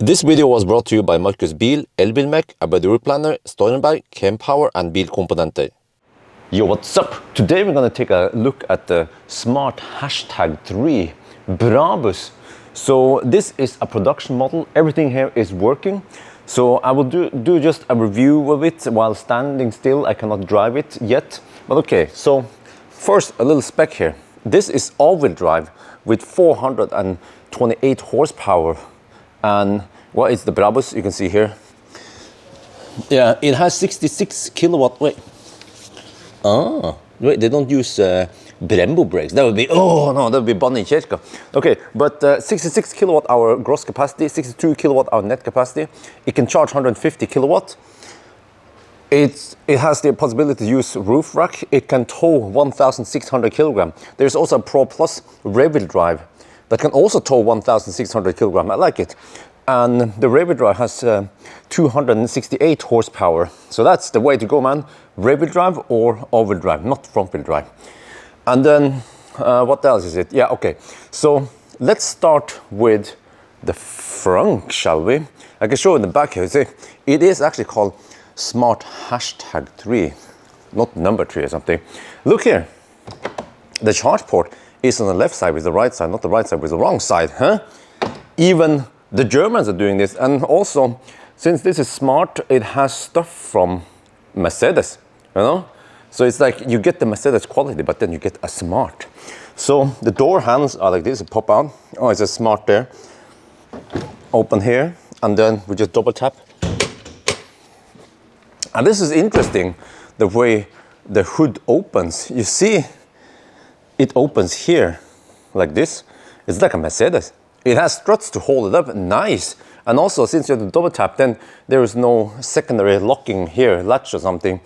This video was brought to you by Markus Bil, Elbilmek, ABRP, Stormberg, Kempower and Bilkomponenter. Yo, what's up? Today we're going to take a look at the smart #3 Brabus. So this is a production model. Everything here is working. So I will do just a review of it while standing still. I cannot drive it yet. But okay, so first a little spec here. This is all-wheel drive with 428 horsepower. And what is the Brabus? You can see here. Yeah, it has 66 kilowatt. Wait, they don't use Brembo brakes. That would be, oh no, that would be Banne i kirka. Okay, but 66 kilowatt hour gross capacity, 62 kilowatt hour net capacity. It can charge 150 kilowatt. It has the possibility to use roof rack. It can tow 1,600 kilogram. There's also a Pro Plus rear-wheel drive that can also tow 1,600 kilogram. I like it. And the rear-wheel drive has 268 horsepower. So that's the way to go, man. Rear-wheel drive or all-wheel drive, not front-wheel drive. And then, what else is it? Yeah, okay. So let's start with the front, shall we? I can show in the back here. See, it is actually called Smart #3, not number 3 or something. Look here. The charge port is on the left side with the right side, not the right side with the wrong side, huh? Even the Germans are doing this. And also, since this is smart, it has stuff from Mercedes, you know? So it's like you get the Mercedes quality, but then you get a smart. So the door handles are like this, it pop out. Oh, it's a smart there. Open here, and then we just double tap. And this is interesting, the way the hood opens. You see, it opens here, like this. It's like a Mercedes. It has struts to hold it up, nice. And also, since you have the double tap, then there is no secondary locking here, latch or something.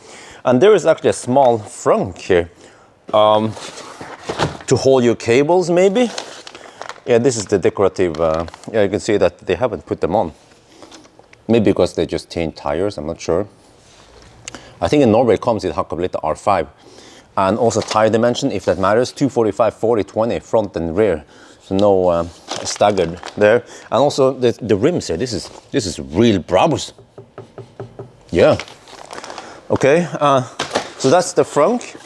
And there is actually a small frunk here to hold your cables, maybe. Yeah, this is the decorative, yeah, you can see that they haven't put them on. Maybe because they just changed tires, I'm not sure. I think in Norway it comes with Hakkabilitta R5. And also tire dimension, if that matters, 245, 40, 20, front and rear. So no staggered there. And also the rims here, this is real Brabus. Yeah. Okay, so that's the front.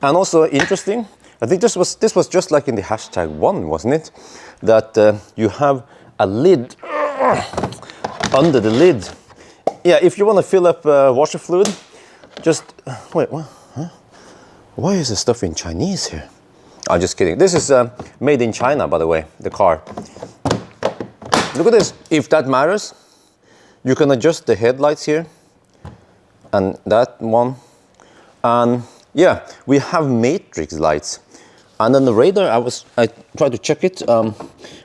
And also interesting, I think this was just like in the #1, wasn't it? That you have a lid under the lid. Yeah, if you want to fill up washer fluid, just, wait, what? Huh? Why is the stuff in Chinese here? I'm just kidding. This is made in China, by the way, the car. Look at this. If that matters, you can adjust the headlights here. And that one. And yeah, we have matrix lights. And then the radar, I tried to check it. I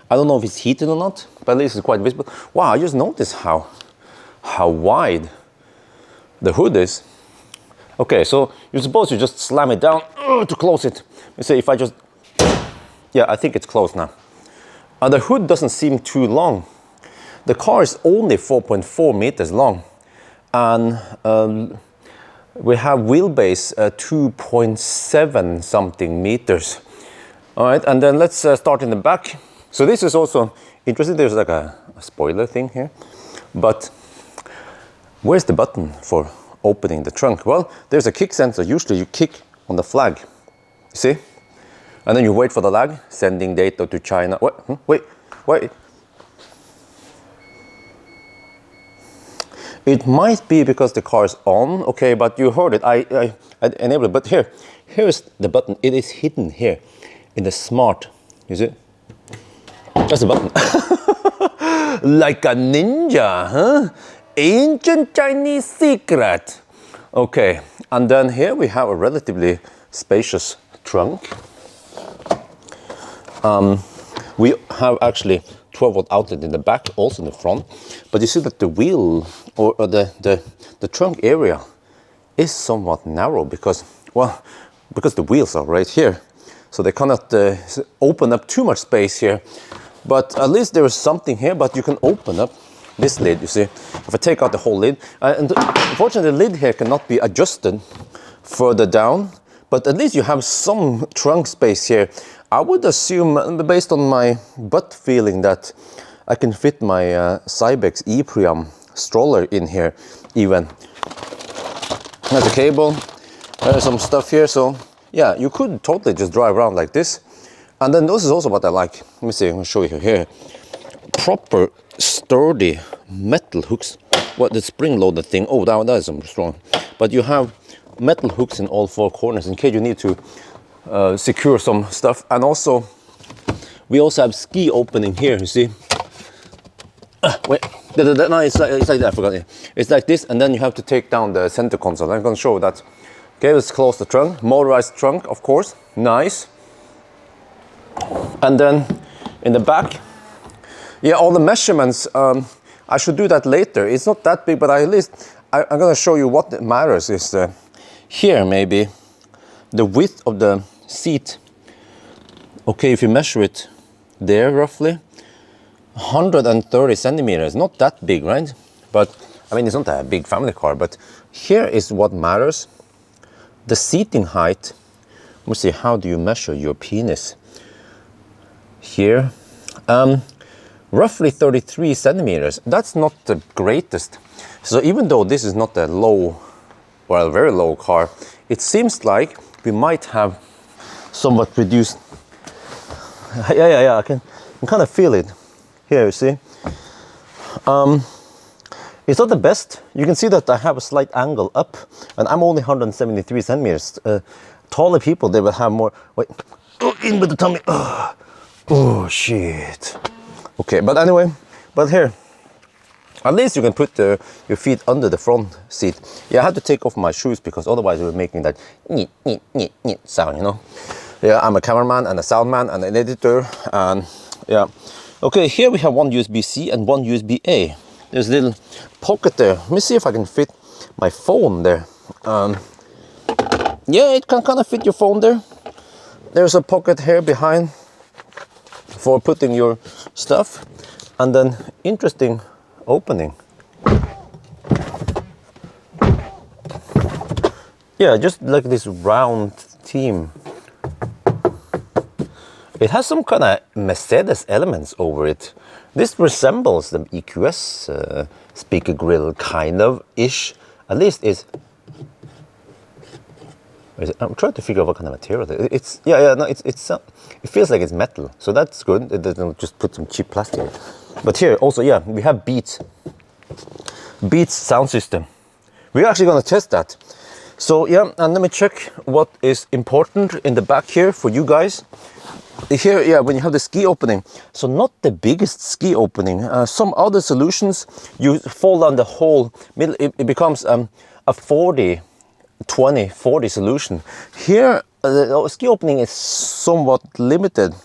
don't know if it's heated or not, but at least it's quite visible. Wow, I just noticed how wide the hood is. Okay, so you're supposed to just slam it down to close it. You see, if I just, yeah, I think it's closed now. The hood doesn't seem too long. The car is only 4.4 meters long. And we have wheelbase 2.7 something meters. All right, and then let's start in the back. So this is also interesting. There's like a spoiler thing here. But where's the button for opening the trunk? Well, there's a kick sensor. Usually you kick on the flag. You see? And then you wait for the lag, sending data to China. What? Wait. It might be because the car is on, okay, but you heard it. I enabled it. But here's the button. It is hidden here in the smart. You see? That's the button. Like a ninja, huh? Ancient Chinese secret. Okay, and then here we have a relatively spacious trunk. We have actually 12-volt outlet in the back, also in the front. But you see that the wheel or the trunk area is somewhat narrow because the wheels are right here. So they cannot open up too much space here. But at least there is something here, but you can open up this lid, you see. If I take out the whole lid, and unfortunately the lid here cannot be adjusted further down, but at least you have some trunk space here. I would assume, based on my gut feeling, that I can fit my Cybex e-Priam stroller in here even. There's a cable, there's some stuff here, so yeah, you could totally just drive around like this. And then this is also what I like. Let me see, I'm gonna show you here. Proper sturdy metal hooks. What, the spring-loaded thing, oh, that is strong. But you have metal hooks in all four corners in case you need to secure some stuff. And also, we also have ski opening here, you see. Wait, no, it's like that, I forgot it. It's like this, and then you have to take down the center console. I'm gonna show that. Okay, let's close the trunk. Motorized trunk, of course, nice. And then in the back, yeah, all the measurements, I should do that later. It's not that big, but at least I'm gonna show you what matters is here maybe, the width of the seat. Okay, if you measure it there roughly, 130 centimeters, not that big, right? But I mean, it's not a big family car, but here is what matters. The seating height. Let me see, how do you measure your penis? Here, roughly 33 centimeters. That's not the greatest. So even though this is not a low, well, very low car, it seems like we might have somewhat reduced. Yeah, I can kind of feel it. Here, you see. It's not the best. You can see that I have a slight angle up, and I'm only 173 centimeters. Taller people, they will have more. Wait, in with the tummy. Oh, shit. Okay, but anyway, but here, at least you can put your feet under the front seat. Yeah, I had to take off my shoes because otherwise we were making that neat sound, you know. Yeah, I'm a cameraman and a sound man and an editor, and yeah. Okay, here we have one USB-C and one USB-A. There's a little pocket there. Let me see if I can fit my phone there. Yeah, it can kind of fit your phone there. There's a pocket here behind for putting your stuff, and then interesting opening. Yeah, just like this round theme. It has some kind of Mercedes elements over it. This resembles the EQS speaker grill, kind of ish. At least it's. I'm trying to figure out what kind of material it is. It feels like it's metal, so that's good. It doesn't just put some cheap plastic. But here also, yeah, we have Beats sound system. We're actually going to test that. So yeah, and let me check what is important in the back here for you guys. Here, yeah, when you have the ski opening, so not the biggest ski opening. Some other solutions, you fall down the whole middle. It becomes a 40 solution. Here, the ski opening is somewhat limited,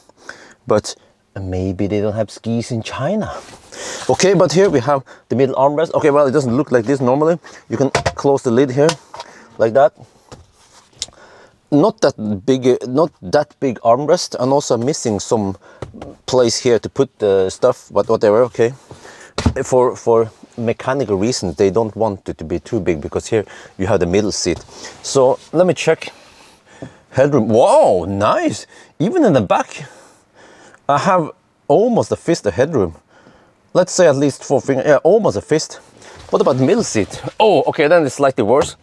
but maybe they don't have skis in China. Okay, but here we have the middle armrest. Okay, well, it doesn't look like this normally. You can close the lid here, like that. Not that big armrest, and also missing some place here to put the stuff, but whatever. Okay, for mechanical reasons, they don't want it to be too big because here you have the middle seat. So let me check headroom. Wow, nice! Even in the back, I have almost a fist of headroom. Let's say at least 4 fingers. Yeah, almost a fist. What about the middle seat? Oh, okay, then it's slightly worse.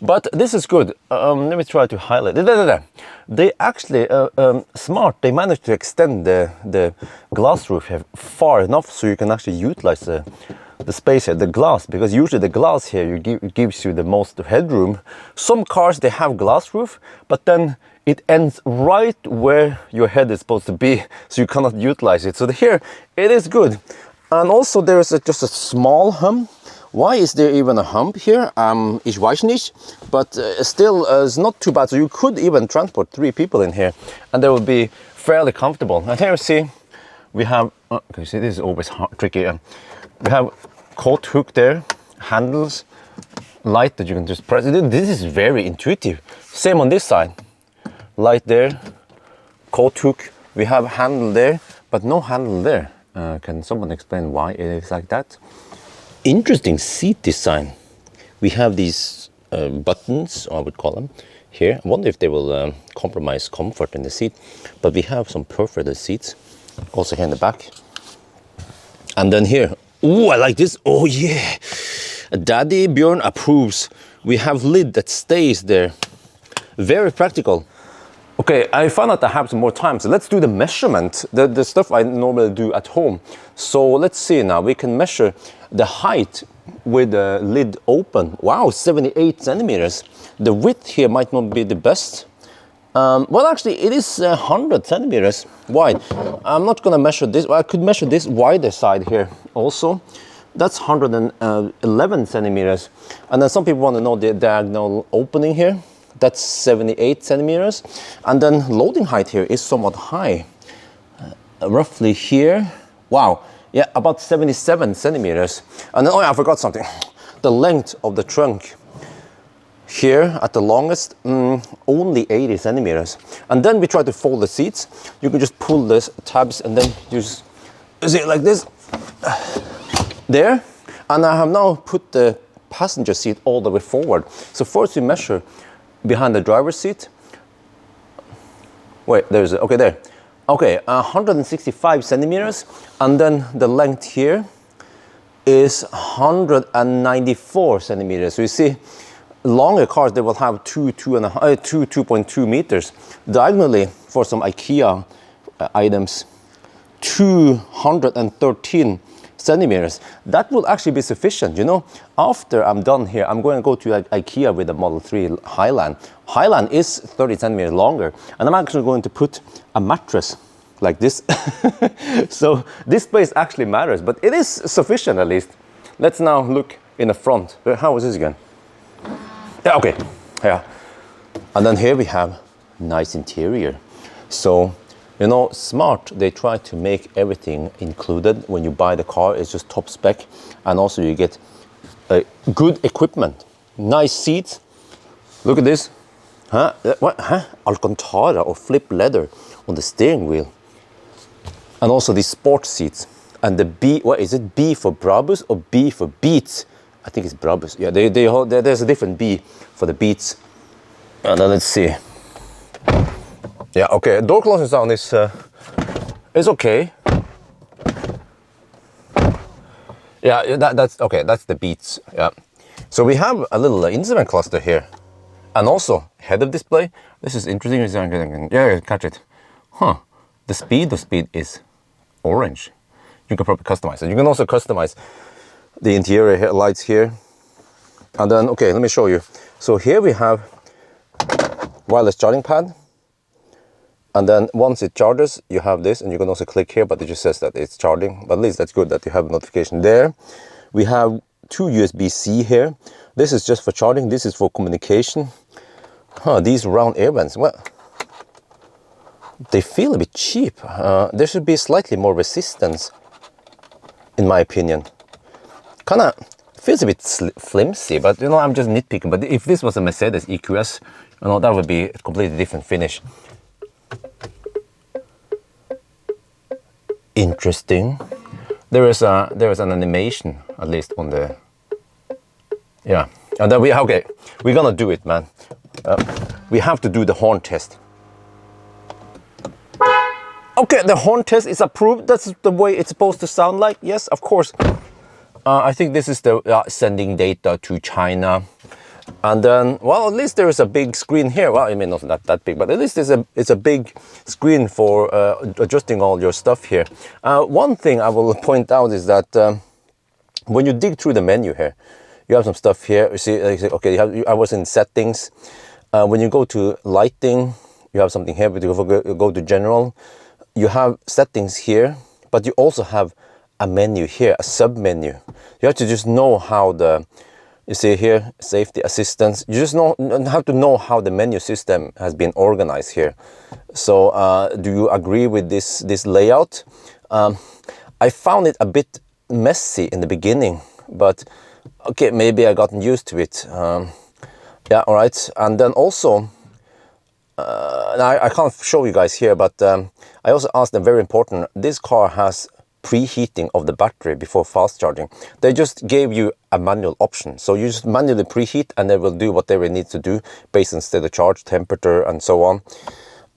But this is good. Let me try to highlight it. They actually, smart, they managed to extend the glass roof here far enough so you can actually utilize the space here, the glass, because usually the glass here gives you the most headroom. Some cars, they have glass roof, but then it ends right where your head is supposed to be, so you cannot utilize it. So here, it is good. And also there is just a small hump. Why is there even a hump here? Ich weiß nicht, but still it's not too bad. So you could even transport 3 people in here, and they will be fairly comfortable. And here you see, we have, okay, see, this is always tricky. We have coat hook there, handles, light that you can just press. This is very intuitive. Same on this side, light there, coat hook. We have handle there, but no handle there. Can someone explain why it is like that? Interesting seat design. We have these buttons, I would call them, here. I wonder if they will compromise comfort in the seat, but we have some perforated seats also here in the back. And then here, oh, I like this. Oh yeah, Daddy Bjørn approves. We have lid that stays there. Very practical. Okay, I found out I have some more time, so let's do the measurement, the stuff I normally do at home. So let's see now, we can measure the height with the lid open. Wow, 78 centimeters. The width here might not be the best. Well, actually, it is 100 centimeters wide. I'm not gonna measure this. Well, I could measure this wider side here also. That's 111 centimeters. And then some people want to know the diagonal opening here. That's 78 centimeters. And then loading height here is somewhat high. Roughly here. Wow. Yeah, about 77 centimeters. And then, oh yeah, I forgot something. The length of the trunk here at the longest, only 80 centimeters. And then we try to fold the seats. You can just pull this tabs and then just see it like this. There. And I have now put the passenger seat all the way forward. So first we measure behind the driver's seat. Wait, there's okay there. Okay, 165 centimeters, and then the length here is 194 centimeters. So you see, longer cars they will have 2.2 meters. Diagonally for some IKEA items, 213 centimeters. That will actually be sufficient. You know, after I'm done here, I'm going to go to IKEA with the Model 3 Highland. Highland is 30 centimeters longer, and I'm actually going to put a mattress like this. So this space actually matters, but it is sufficient at least. Let's now look in the front. How is this again? Yeah, okay, yeah. And then here we have nice interior. So, you know, smart, they try to make everything included. When you buy the car, it's just top spec. And also you get good equipment. Nice seats. Look at this. Huh? What? Huh? Alcantara or flip leather on the steering wheel. And also these sports seats. And the B, what is it? B for Brabus or B for Beats? I think it's Brabus. Yeah, there's a different B for the Beats. And then let's see. Yeah, okay, door closing sound is okay. Yeah, that's okay, that's the Beats, yeah. So we have a little instrument cluster here. And also, head-up display. This is interesting. Yeah, catch it. Huh, the speed is orange. You can probably customize it. You can also customize the interior lights here. And then, okay, let me show you. So here we have wireless charging pad. And then once it charges, you have this, and you can also click here, but it just says that it's charging. But at least that's good that you have a notification there. We have two USB-C here. This is just for charging. This is for communication. Huh, these round air vents, well, they feel a bit cheap. There should be slightly more resistance, in my opinion. Kind of feels a bit flimsy, but you know, I'm just nitpicking. But if this was a Mercedes EQS, you know, that would be a completely different finish. Interesting. There is an animation, at least on the, yeah. And then we're gonna do it, man. We have to do the horn test. Okay, the horn test is approved. That's the way it's supposed to sound like. Yes, of course. I think this is the sending data to China. And then, well, at least there is a big screen here. Well, I mean, not that big, but at least it's a big screen for adjusting all your stuff here. One thing I will point out is that when you dig through the menu here, you have some stuff here. You see, okay, I was in settings. When you go to lighting, you have something here. But you go to general, you have settings here, but you also have a menu here, a sub menu. You have to just know how you see here, safety assistance. You just have to know how the menu system has been organized here. So do you agree with this layout? I found it a bit messy in the beginning, but okay, maybe I gotten used to it. Yeah, all right. And then also, I can't show you guys here, but I also asked them, very important, this car has preheating of the battery before fast charging. They just gave you a manual option, so you just manually preheat and they will do whatever it needs to do based on state of charge, temperature, and so on.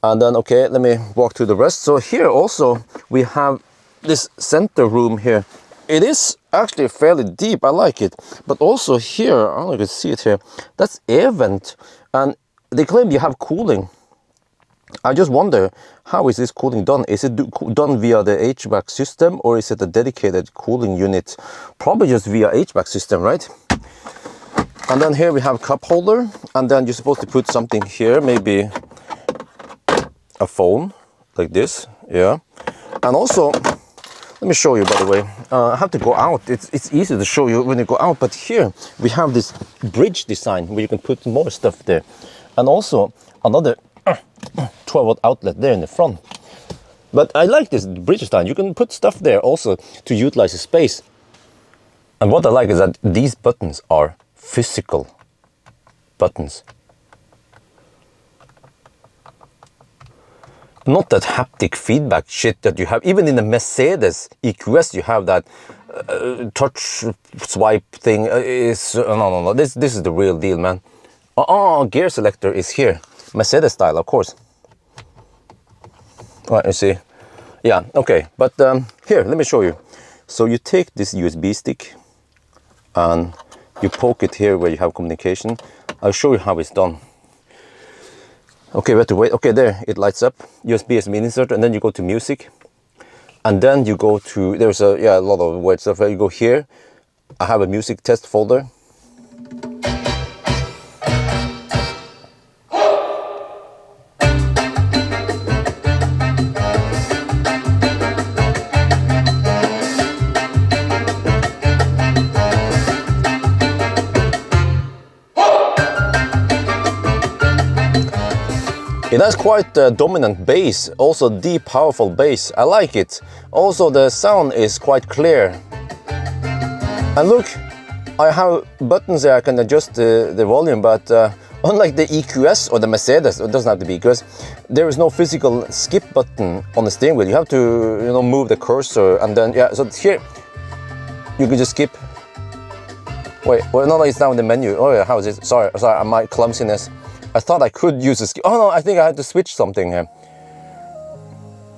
And then, okay, let me walk through the rest. So here also we have this center room here. it is actually fairly deep. I like it. But also here, I don't know if you can see it here, that's air vent. And they claim you have cooling. I just wonder, how is this cooling done? Is it done via the HVAC system, or is it a dedicated cooling unit? Probably just via HVAC system, right? And then here we have cup holder, and then you're supposed to put something here, maybe a phone, like this, yeah. And also, let me show you, by the way, I have to go out. It's easy to show you when you go out, but here we have this bridge design where you can put more stuff there. And also another 12-volt outlet there in the front. But I like this bridge design. You can put stuff there also to utilize the space. And what I like is that these buttons are physical buttons. Not that haptic feedback shit that you have. Even in the Mercedes EQS, you have that touch swipe thing. No. This is the real deal, man. Gear selector is here. Mercedes style, of course. Right, you see. Yeah, okay. But here, let me show you. So you take this USB stick and you poke it here where you have communication. I'll show you how it's done. Okay, we have to wait. Okay, there, it lights up. USB is mini insert, and then you go to music. And then you go to, there's a lot of weird stuff. You go here. I have a music test folder. It has quite a dominant bass, also deep, powerful bass. I like it. Also, the sound is quite clear. And look, I have buttons there I can adjust the volume, but unlike the EQS or the Mercedes, it doesn't have to be EQS, there is no physical skip button on the steering wheel. You have to, move the cursor, and then so here you can just skip. Wait, well, no, it's now in the menu. Oh yeah, how is it? Sorry, my clumsiness. I thought I could use a skip. Oh no, I think I had to switch something here.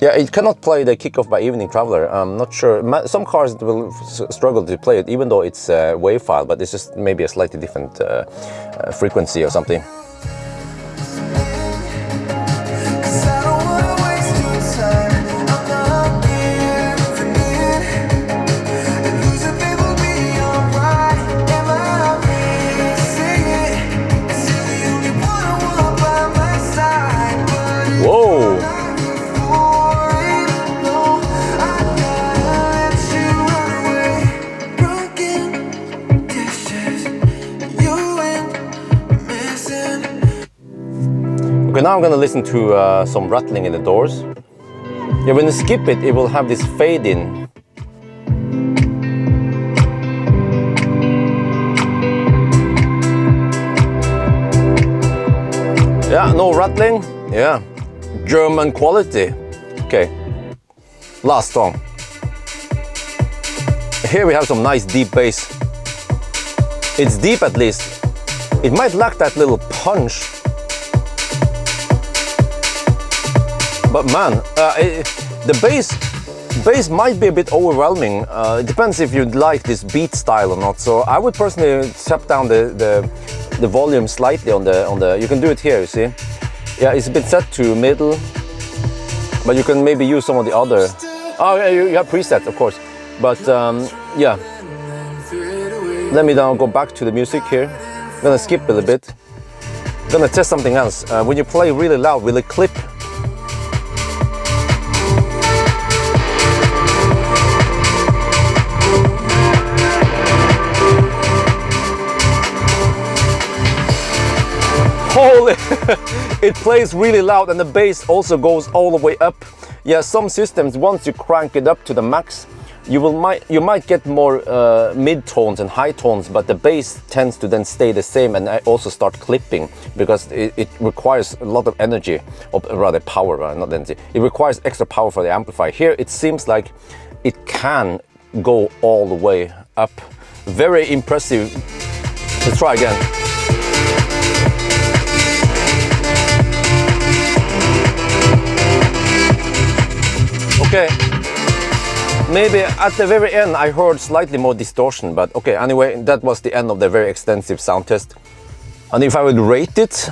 Yeah, it cannot play the Kickoff by Evening Traveler. I'm not sure. Some cars will struggle to play it, even though it's a WAV file, but it's just maybe a slightly different frequency or something. Whoa! Okay, now I'm gonna listen to some rattling in the doors. Yeah, when you skip it, it will have this fade in. Yeah, no rattling. Yeah. German quality. Okay, last song. Here we have some nice deep bass. It's deep at least. It might lack that little punch. But man, the bass might be a bit overwhelming. It depends if you like this beat style or not. So I would personally tap down the volume slightly on the. You can do it here, you see. Yeah, it's been set to middle, but you can maybe use some of the other. Oh yeah, you have presets, of course. But yeah, let me now go back to the music here. I'm gonna skip a little bit. I'm gonna test something else. When you play really loud, will it clip? Holy, it plays really loud, and the bass also goes all the way up. Yeah, some systems, once you crank it up to the max, you might get more mid-tones and high tones, but the bass tends to then stay the same, and I also start clipping because it requires a lot of energy, or rather power, not energy. It requires extra power for the amplifier. Here it seems like it can go all the way up. Very impressive. Let's try again. Okay, Maybe at the very end I heard slightly more distortion, but okay, anyway, that was the end of the very extensive sound test. And if I would rate it,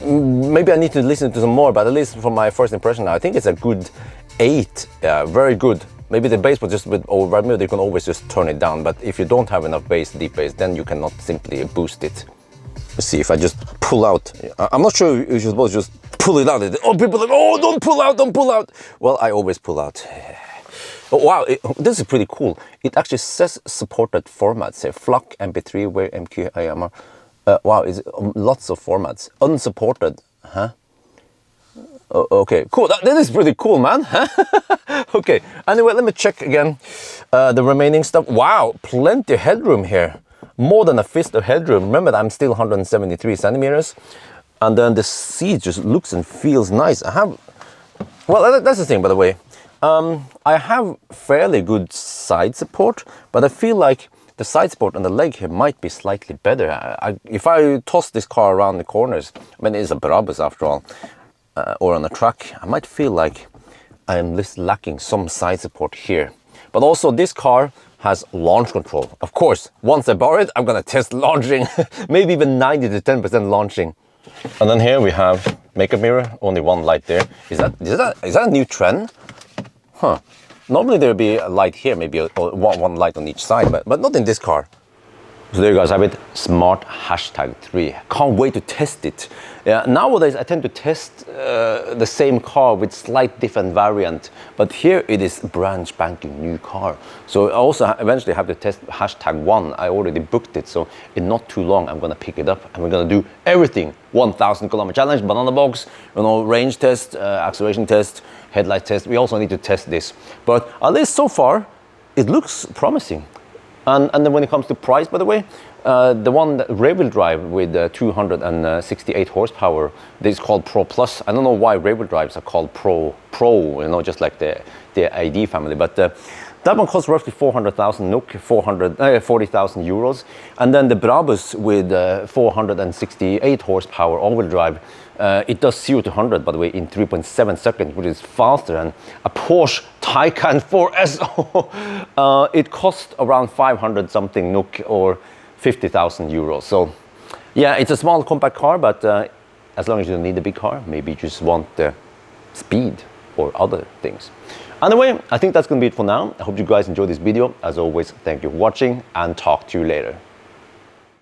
maybe I need to listen to some more, but at least from my first impression, I think it's a good 8. Very good. Maybe the bass was just a bit over, maybe you can always just turn it down, but if you don't have enough bass, deep bass, then you cannot simply boost it. Let's see if I just pull out. I'm not sure if you're supposed to just pull it out. Oh, people are like, oh, don't pull out, don't pull out. Well, I always pull out. Oh, wow, this is pretty cool. It actually says supported formats here. FLAC, MP3, WAV, MQ, AMR. Wow, it's lots of formats. Unsupported, huh? Okay, cool. That is pretty cool, man. Okay, anyway, let me check again the remaining stuff. Wow, plenty of headroom here. More than a fist of headroom. Remember that I'm still 173 centimeters. And then the seat just looks and feels nice. I have, well, that's the thing, by the way. I have fairly good side support, but I feel like the side support on the leg here might be slightly better. If I toss this car around the corners, I mean, it's a Brabus after all, or on a track, I might feel like I'm lacking some side support here. But also this car has launch control. Of course, once I borrow it, I'm gonna test launching, maybe even 90 to 10% launching. And then here we have makeup mirror, only one light there. Is that a new trend? Huh. Normally there'd be a light here, maybe one light on each side, but not in this car. So there you guys have it, Smart #3. Can't wait to test it. Nowadays I tend to test the same car with slight different variant, but here it is brand spanking new car. So I also eventually have to test #1. I already booked it, so in not too long I'm gonna pick it up and we're gonna do everything. 1,000 kilometer challenge, banana box, you know, range test, acceleration test, headlight test. We also need to test this, but at least so far it looks promising. And then when it comes to price, by the way, the one that rear-wheel drive with 268 horsepower, this is called Pro Plus. I don't know why rear-wheel drives are called Pro, you know, just like the ID family. But that one costs roughly 400,000 NOK, 40,000 euros. And then the Brabus with 468 horsepower all-wheel drive, it does 0 to 100, by the way, in 3.7 seconds, which is faster than a Porsche Taycan 4S. It costs around 500 something NOK or 50,000 euros. So yeah, it's a small compact car, but as long as you don't need a big car, maybe you just want the speed or other things. Anyway, I think that's gonna be it for now. I hope you guys enjoyed this video. As always, thank you for watching and talk to you later.